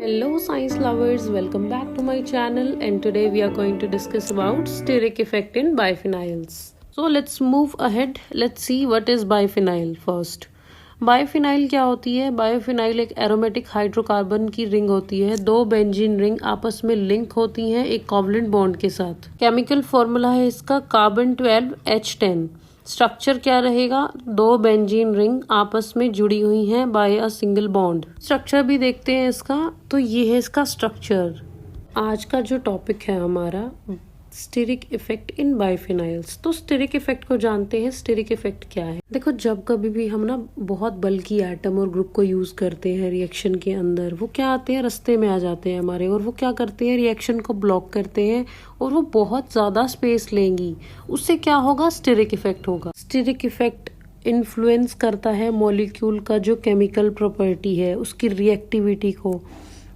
Hello science lovers, welcome back to my channel and today we are going to discuss about steric effect in biphenyls. So let's move ahead. Let's see what is biphenyl first. Biphenyl क्या होती है? Biphenyl एक aromatic hydrocarbon की ring होती है। दो benzene ring आपस में लिंक होती हैं एक कोवलेंट बॉन्ड के साथ। केमिकल फॉर्मूला है इसका कार्बन 12H10। स्ट्रक्चर क्या रहेगा? दो बेंजीन रिंग आपस में जुड़ी हुई हैं by a single bond. Structure भी देखते हैं इसका, तो ये है इसका स्ट्रक्चर। आज का जो टॉपिक है हमारा स्टेरिक इफेक्ट इन बाइफिनाइल्स। तो स्टेरिक इफेक्ट को जानते हैं। स्टेरिक इफेक्ट क्या है? देखो, जब कभी भी हम ना बहुत बल्कि एटम और ग्रुप को यूज करते हैं रिएक्शन के अंदर, वो क्या आते हैं, रास्ते में आ जाते हैं हमारे, और वो क्या करते हैं, रिएक्शन को ब्लॉक करते हैं और वो बहुत ज्यादा स्पेस लेंगी। उससे क्या होगा? स्टेरिक इफेक्ट होगा। स्टेरिक इफेक्ट इन्फ्लुएंस करता है मॉलिक्यूल का जो केमिकल प्रॉपर्टी है, उसकी रिएक्टिविटी को,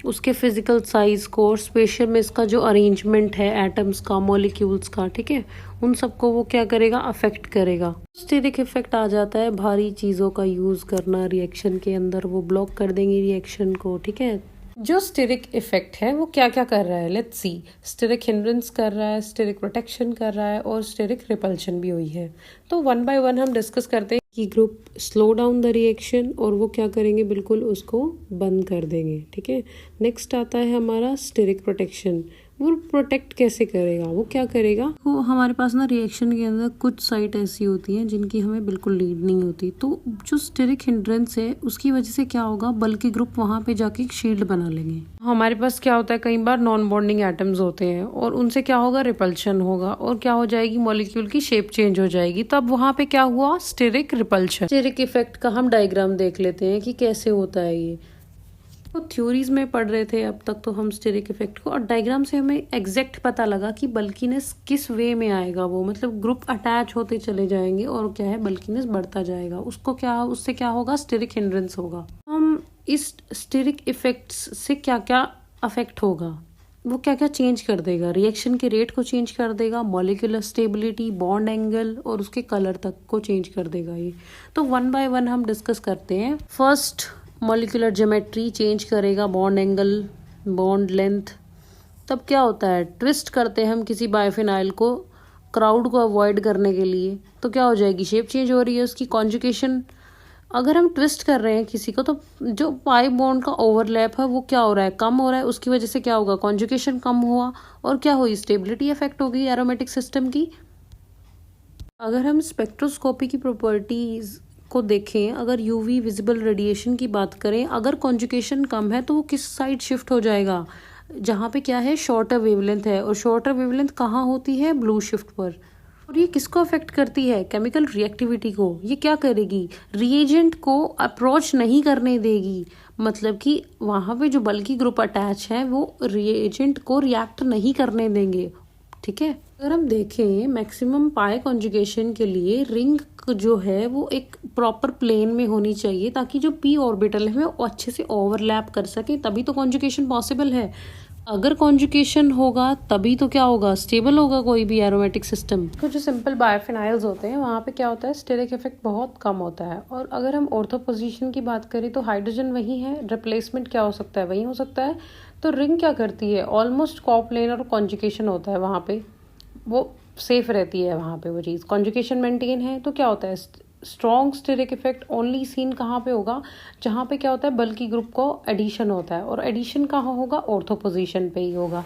उसके फिजिकल साइज को, और स्पेशल में इसका जो अरेंजमेंट है एटम्स का, मॉलिक्यूल्स का, ठीक है, उन सबको वो क्या करेगा? अफेक्ट करेगा। स्टेरिक इफेक्ट आ जाता है भारी चीजों का यूज करना रिएक्शन के अंदर, वो ब्लॉक कर देंगे रिएक्शन को, ठीक है। जो स्टेरिक इफेक्ट है वो क्या क्या कर रहा है, लेट्स सी। स्टेरिक हिंड्रेंस कर रहा है, स्टेरिक प्रोटेक्शन कर रहा है, और स्टेरिक रिपल्शन भी हुई है। तो वन बाय वन हम डिस्कस करते हैं कि group slow down the reaction और वो क्या करेंगे, बिल्कुल उसको बंद कर देंगे, ठीक है। नेक्स्ट आता है हमारा स्टेरिक प्रोटेक्शन। वो प्रोटेक्ट कैसे करेगा? वो क्या करेगा? वो हमारे पास ना रिएक्शन के अंदर कुछ साइट ऐसी होती हैं जिनकी हमें बिल्कुल लीड नहीं होती, तो जो स्टेरिक हिंड्रेंस है उसकी वजह से क्या होगा, बल्कि ग्रुप वहां पे जाके एक शील्ड बना लेंगे। हमारे पास क्या होता है, कई बार नॉन बॉन्डिंग एटम्स होते हैं और उनसे क्या होगा, रिपल्शन होगा, और क्या हो जाएगी, मॉलिक्यूल की शेप चेंज हो जाएगी। तब वहां पे क्या हुआ, स्टेरिक रिपल्शन। स्टेरिक इफेक्ट का हम डायग्राम देख लेते हैं कि कैसे होता है ये। तो थ्योरीज में पढ़ रहे थे अब तक तो हम स्टेरिक इफेक्ट को, और डायग्राम से हमें एग्जैक्ट पता लगा कि बल्कीनेस किस वे में आएगा। वो मतलब ग्रुप अटैच होते चले जाएंगे और क्या है, बल्कीनेस बढ़ता जाएगा। उसको क्या, उससे क्या होगा, स्टेरिक हिंड्रेंस होगा। हम इस स्टेरिक इफेक्ट्स से क्या क्या अफेक्ट होगा, वो क्या क्या चेंज कर देगा, रिएक्शन के रेट को चेंज कर देगा, मॉलिक्यूलर स्टेबिलिटी, बॉन्ड एंगल, और उसके कलर तक को चेंज कर देगा ये। तो वन बाय वन हम डिस्कस करते हैं। फर्स्ट, मॉलिक्यूलर ज्योमेट्री चेंज करेगा, बॉन्ड एंगल, बॉन्ड लेंथ। तब क्या होता है, ट्विस्ट करते हैं हम किसी बाइफिनाइल को क्राउड को अवॉइड करने के लिए, तो क्या हो जाएगी, शेप चेंज हो रही है उसकी। कॉन्जुगेशन, अगर हम ट्विस्ट कर रहे हैं किसी को तो जो पाई बॉन्ड का ओवरलैप है वो क्या हो रहा है, कम हो रहा है। उसकी वजह से क्या होगा, कॉन्जुगेशन कम हुआ, और क्या हुई, स्टेबिलिटी इफेक्ट हो गई एरोमेटिक सिस्टम की। अगर हम स्पेक्ट्रोस्कोपी की प्रॉपर्टीज को देखें, अगर यूवी विजिबल रेडिएशन की बात करें, अगर कॉन्जुगेशन कम है तो वो किस साइड शिफ्ट हो जाएगा, जहाँ पे क्या है, शॉर्टर वेवलेंथ है, और शॉर्टर वेवलेंथ कहाँ होती है, ब्लू शिफ्ट पर। और ये किसको अफेक्ट करती है, केमिकल रिएक्टिविटी को। ये क्या करेगी, रिएजेंट को अप्रोच नहीं करने देगी, मतलब कि वहाँ पे जो बल्कि ग्रुप अटैच है वो रिएजेंट को रिएक्ट नहीं करने देंगे, ठीक है। अगर हम देखें मैक्सिमम पाई कॉन्जुगेशन के लिए रिंग जो है वो एक प्रॉपर प्लेन में होनी चाहिए, ताकि जो पी ऑर्बिटल है वो अच्छे से ओवरलैप कर सके, तभी तो कॉन्जुगेशन पॉसिबल है। अगर कॉन्जुगेशन होगा तभी तो क्या होगा, स्टेबल होगा कोई भी एरोमेटिक सिस्टम। तो जो सिंपल बाइफिनाइल्स होते हैं वहाँ पे क्या होता है, स्टेरिक इफेक्ट बहुत कम होता है। और अगर हम ऑर्थो पोजीशन की बात करें तो हाइड्रोजन वही है, रिप्लेसमेंट क्या हो सकता है, वही हो सकता है। तो रिंग क्या करती है, ऑलमोस्ट कोप्लेन और कॉन्जुगेशन होता है वहाँ पे, वो सेफ रहती है वहाँ पे वो चीज़। कॉन्जुगेशन मेंटेन है तो क्या होता है, strong steric effect only seen कहाँ पे होगा, जहाँ पे क्या होता है, बल्कि ग्रुप को एडिशन होता है, और एडिशन कहाँ होगा, ऑर्थो पोजीशन पे ही होगा।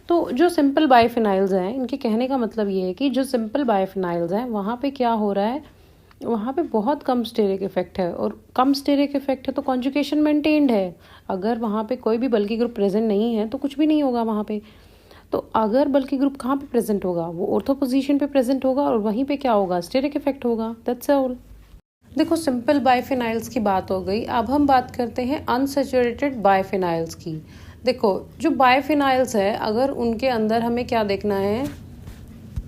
तो जो सिंपल बाइफिनाइल्स हैं, इनके कहने का मतलब ये है कि जो सिंपल बाइफिनाइल्स हैं वहाँ पे क्या हो रहा है, वहाँ पे बहुत कम स्टेरिक इफेक्ट है, और कम स्टेरिक इफेक्ट है तो कॉन्जुगेशन मेंटेन्ड है। अगर वहाँ पे कोई भी बल्कि ग्रुप प्रेजेंट नहीं है तो कुछ भी नहीं होगा वहाँ पे। तो अगर बल्कि ग्रुप कहाँ पे प्रेजेंट होगा, वो ऑर्थो पोजीशन पे प्रेजेंट होगा, और वहीं पे क्या होगा, स्टेरिक इफेक्ट होगा। That's all. देखो, सिंपल बाइफिनाइल्स की बात हो गई, अब हम बात करते हैं अनसैचुरेटेड बाइफिनाइल्स की। देखो, जो बाइफिनाइल्स है अगर उनके अंदर हमें क्या देखना है,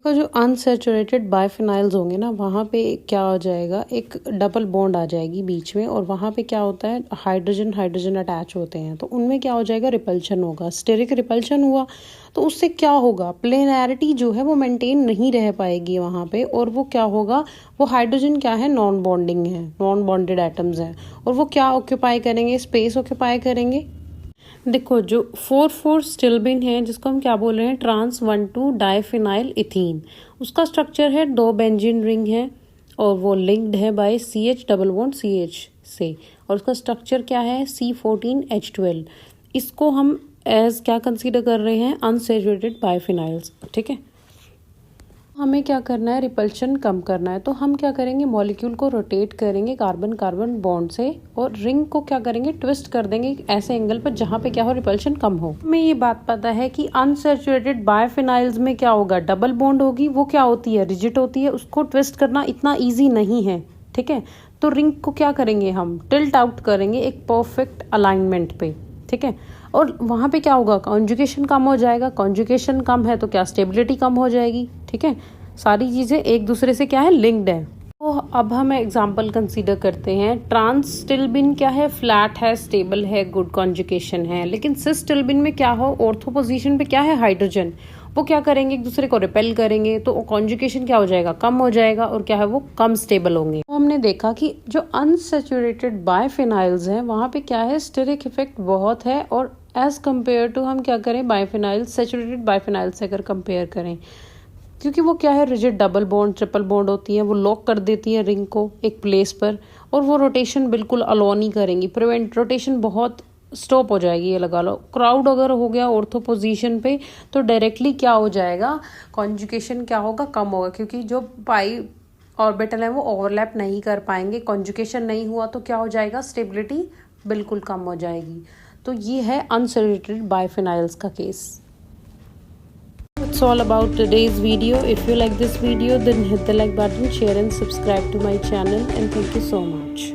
तो जो अनसैचुरेटेड बाइफिनाइल्स होंगे ना, वहाँ पे क्या हो जाएगा, एक डबल बॉन्ड आ जाएगी बीच में, और वहाँ पे क्या होता है, हाइड्रोजन हाइड्रोजन अटैच होते हैं, तो उनमें क्या हो जाएगा, रिपल्शन होगा। स्टेरिक रिपल्शन हुआ तो उससे क्या होगा, प्लेनैरिटी जो है वो मेंटेन नहीं रह पाएगी वहाँ पे, और वो क्या होगा, वो हाइड्रोजन क्या है, नॉन बॉन्डिंग है, नॉन बॉन्डेड एटम्स हैं, और वो क्या ऑक्यूपाई करेंगे, स्पेस ऑक्यूपाई करेंगे। देखो जो 4,4 स्टिल्बिन है जिसको हम क्या बोल रहे हैं, ट्रांस 1,2 डाइफिनाइल इथीन, उसका स्ट्रक्चर है 2 बेंजीन रिंग है और वो लिंक्ड है by CH double bond CH से, और उसका स्ट्रक्चर क्या है C14H12। इसको हम एज क्या कंसीडर कर रहे हैं, अनसैचुरेटेड बाइफिनाइल्स। ठीक है, हमें क्या करना है, रिपल्शन कम करना है, तो हम क्या करेंगे, मॉलिक्यूल को रोटेट करेंगे कार्बन कार्बन बॉन्ड से और रिंग को क्या करेंगे, ट्विस्ट कर देंगे ऐसे एंगल पर जहाँ पे क्या हो, रिपल्शन कम हो। हमें ये बात पता है कि अनसैचुरेटेड बाइफिनाइल्स में क्या होगा, डबल बॉन्ड होगी, वो क्या होती है, रिजिड होती है, उसको ट्विस्ट करना इतना ईजी नहीं है। ठीक है, तो रिंग को क्या करेंगे, हम टिल्ट आउट करेंगे एक परफेक्ट अलाइनमेंट पे। ठीक है, और वहाँ पे क्या होगा, कॉन्जुगेशन कम हो जाएगा, कॉन्जुगेशन कम है तो क्या, स्टेबिलिटी कम हो जाएगी। ठीक है, सारी चीज़ें एक दूसरे से क्या है, लिंक्ड है। तो अब हम एग्जांपल कंसीडर करते हैं। ट्रांस स्टिल्बिन क्या है, फ्लैट है, स्टेबल है, गुड कॉन्जुगेशन है, लेकिन सिस स्टिल्बिन में क्या हो, ऑर्थो पोजीशन पे क्या है, हाइड्रोजन, वो क्या करेंगे, एक दूसरे को रिपेल करेंगे, तो कॉन्जुगेशन क्या हो जाएगा, कम हो जाएगा, और क्या है, वो कम स्टेबल होंगे। तो हमने देखा कि जो अनसैचुरेटेड बाइफिनाइल्स हैं वहाँ पे क्या है, स्टेरिक इफेक्ट बहुत है, और एज कम्पेयर टू हम क्या करें, बाइफिनाइल्स, सैचुरेटेड बाइफिनाइल्स से अगर कंपेयर करें, क्योंकि वो क्या है, rigid double bond triple bond होती हैं, वो लॉक कर देती हैं रिंग को एक प्लेस पर, और वो रोटेशन बिल्कुल अलो नहीं करेंगी, प्रिवेंट, रोटेशन बहुत स्टॉप हो जाएगी। ये लगा लो, क्राउड अगर हो गया ऑर्थो पोजीशन पे तो डायरेक्टली क्या हो जाएगा, कॉन्जुगेशन क्या होगा, कम होगा, क्योंकि जो पाई ऑर्बिटल है वो ओवरलैप नहीं कर पाएंगे, कॉन्जुगेशन नहीं हुआ तो क्या हो जाएगा, स्टेबिलिटी बिल्कुल कम हो जाएगी। तो ये है अनसैचुरेटेड बाइफिनाइल्स का case. It's all about today's video. If you like this video, then hit the like button, share and subscribe to my channel, and thank you so much.